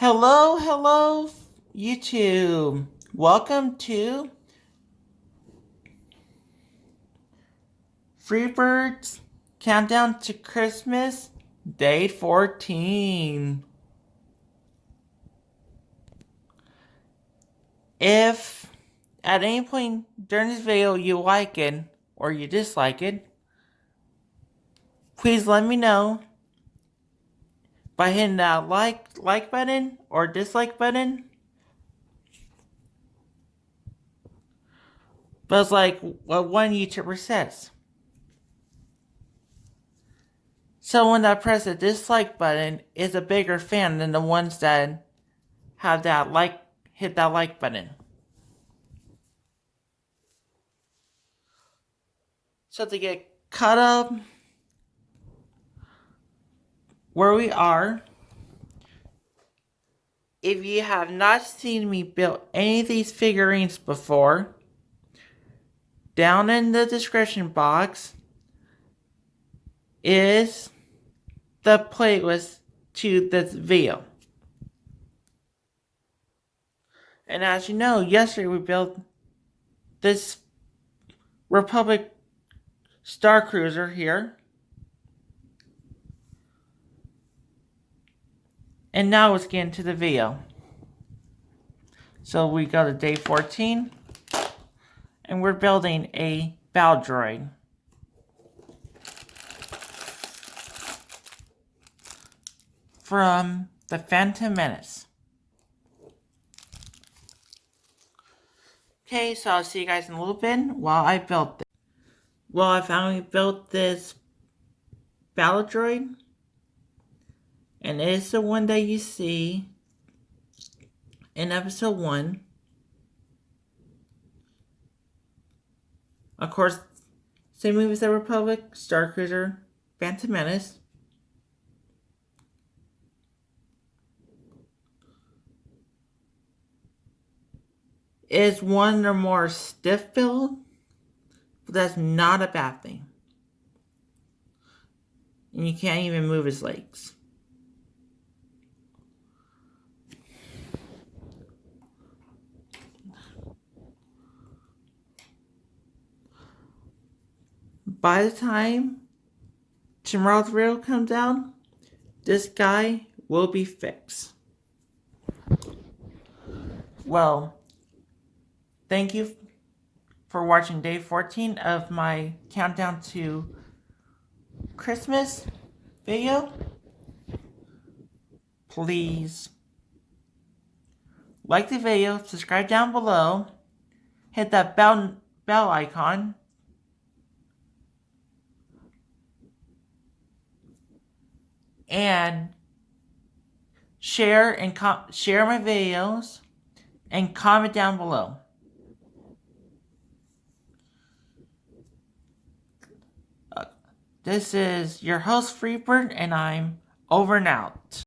Hello, YouTube. Welcome to Freebird's Countdown to Christmas, Day 14. If at any point during this video you like it or you dislike it, please let me know by hitting that like button or dislike button. But it's like what one YouTuber says. Someone that pressed the dislike button is a bigger fan than the ones that have hit that like button. So to get caught up where we are, if you have not seen me build any of these figurines before, down in the description box is the playlist to this video. And as you know, yesterday we built this Republic Star Cruiser here. And now let's get into the video. So we go to day 14. And we're building a battle droid. From the Phantom Menace. Okay, so I'll see you guys in a little bit while I build this. Well, I finally built this battle droid. And it is the one that you see in episode 1. Of course, same movie as the Republic, Star Cruiser, Phantom Menace. It is one or more stiff build, but that's not a bad thing. And you can't even move his legs. By the time tomorrow's video comes out, this guy will be fixed. Well, thank you for watching day 14 of my countdown to Christmas video. Please like the video, subscribe down below, hit that bell icon, and share my videos and comment down below. This is your host Freebird, and I'm over and out.